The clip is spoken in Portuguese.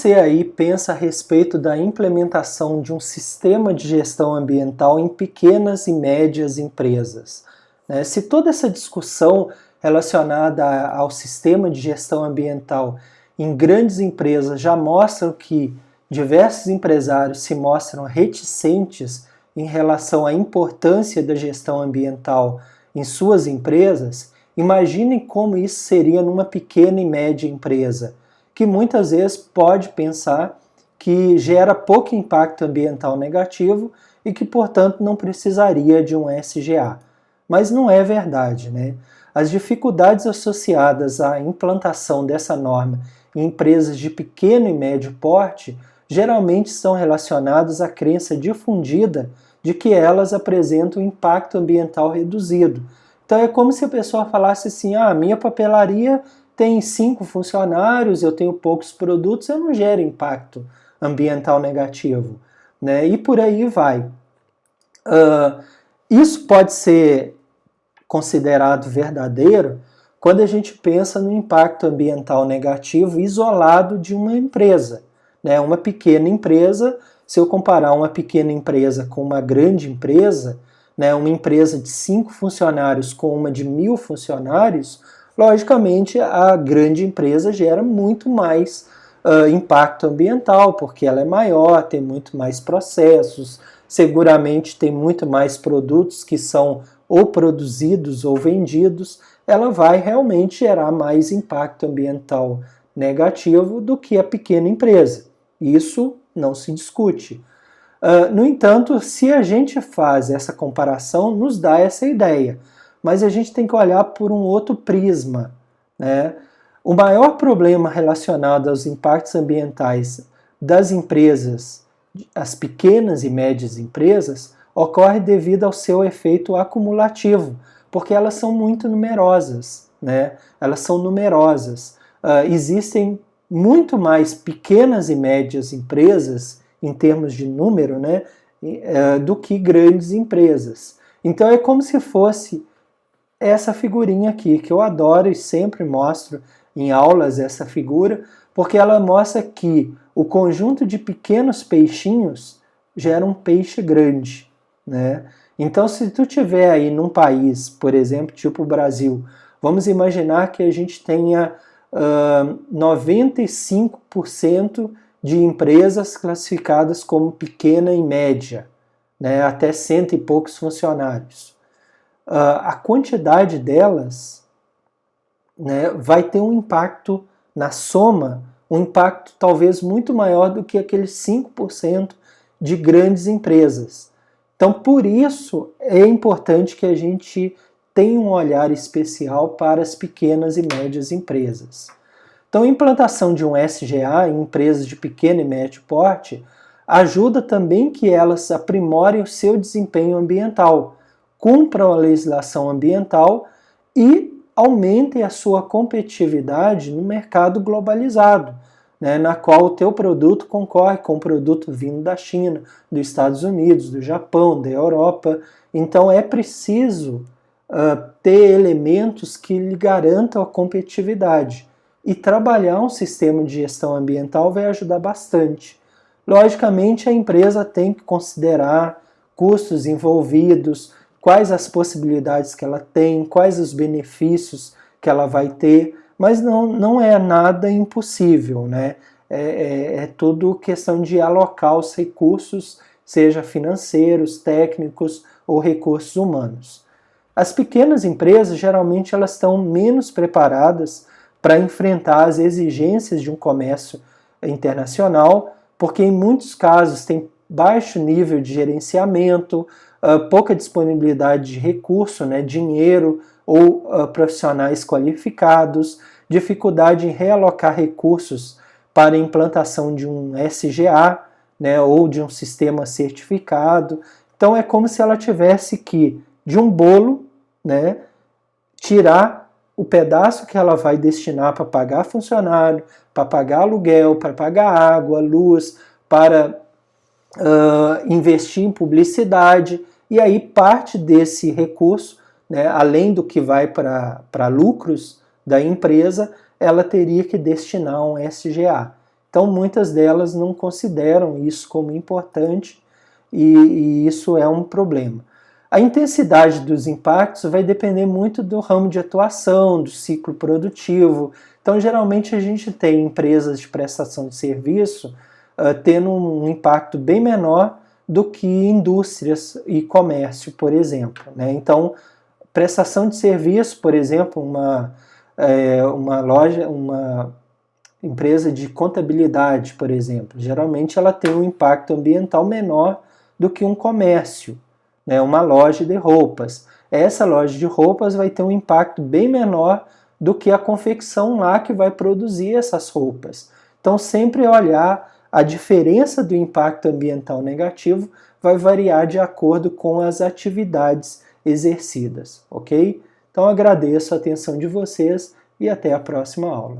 Você aí pensa a respeito da implementação de um sistema de gestão ambiental em pequenas e médias empresas, né? Se toda essa discussão relacionada ao sistema de gestão ambiental em grandes empresas já mostram que diversos empresários se mostram reticentes em relação à importância da gestão ambiental em suas empresas, imaginem como isso seria numa pequena e média empresa, que muitas vezes pode pensar que gera pouco impacto ambiental negativo e que, portanto, não precisaria de um SGA. Mas não é verdade, né? As dificuldades associadas à implantação dessa norma em empresas de pequeno e médio porte geralmente são relacionadas à crença difundida de que elas apresentam impacto ambiental reduzido. Então é como se a pessoa falasse assim, minha papelaria tem 5 funcionários, eu tenho poucos produtos, eu não gero impacto ambiental negativo, né? E por aí vai. Isso pode ser considerado verdadeiro quando a gente pensa no impacto ambiental negativo isolado de uma empresa, né? Uma pequena empresa, se eu comparar uma pequena empresa com uma grande empresa, né? Uma empresa de 5 funcionários com uma de 1.000 funcionários, logicamente, a grande empresa gera muito mais impacto ambiental, porque ela é maior, tem muito mais processos, seguramente tem muito mais produtos que são ou produzidos ou vendidos, ela vai realmente gerar mais impacto ambiental negativo do que a pequena empresa. Isso não se discute. No entanto, se a gente faz essa comparação, nos dá essa ideia. Mas a gente tem que olhar por um outro prisma, né? O maior problema relacionado aos impactos ambientais das empresas, as pequenas e médias empresas, ocorre devido ao seu efeito acumulativo, porque elas são muito numerosas, né? Elas são numerosas. Existem muito mais pequenas e médias empresas, em termos de número, né? Do que grandes empresas. Então é como se fosse essa figurinha aqui, que eu adoro e sempre mostro em aulas essa figura, porque ela mostra que o conjunto de pequenos peixinhos gera um peixe grande, né? Então, se tu tiver aí num país, por exemplo, tipo o Brasil, vamos imaginar que a gente tenha 95% de empresas classificadas como pequena e média, né? Até 100 e poucos funcionários. A quantidade delas, né, vai ter um impacto na soma, um impacto talvez muito maior do que aqueles 5% de grandes empresas. Então, por isso, é importante que a gente tenha um olhar especial para as pequenas e médias empresas. Então, a implantação de um SGA em empresas de pequeno e médio porte ajuda também que elas aprimorem o seu desempenho ambiental, cumpram a legislação ambiental e aumentem a sua competitividade no mercado globalizado, né, na qual o teu produto concorre com um produto vindo da China, dos Estados Unidos, do Japão, da Europa. Então é preciso ter elementos que lhe garantam a competitividade. E trabalhar um sistema de gestão ambiental vai ajudar bastante. Logicamente, a empresa tem que considerar custos envolvidos, quais as possibilidades que ela tem, quais os benefícios que ela vai ter, mas não é nada impossível, né? É tudo questão de alocar os recursos, seja financeiros, técnicos ou recursos humanos. As pequenas empresas, geralmente, elas estão menos preparadas para enfrentar as exigências de um comércio internacional, porque em muitos casos tem baixo nível de gerenciamento, pouca disponibilidade de recurso, né, dinheiro ou profissionais qualificados, dificuldade em realocar recursos para a implantação de um SGA, né, ou de um sistema certificado. Então é como se ela tivesse que, de um bolo, né, tirar o pedaço que ela vai destinar para pagar funcionário, para pagar aluguel, para pagar água, luz, para investir em publicidade, e aí parte desse recurso, né, além do que vai para lucros da empresa, ela teria que destinar a um SGA. Então, muitas delas não consideram isso como importante e isso é um problema. A intensidade dos impactos vai depender muito do ramo de atuação, do ciclo produtivo. Então, geralmente, a gente tem empresas de prestação de serviço tendo um impacto bem menor do que indústrias e comércio, por exemplo, né? Então, prestação de serviço, por exemplo, uma empresa de contabilidade, por exemplo, geralmente ela tem um impacto ambiental menor do que um comércio, né? Uma loja de roupas. Essa loja de roupas vai ter um impacto bem menor do que a confecção lá que vai produzir essas roupas. Então, sempre olhar a diferença do impacto ambiental negativo vai variar de acordo com as atividades exercidas, ok? Então, agradeço a atenção de vocês e até a próxima aula.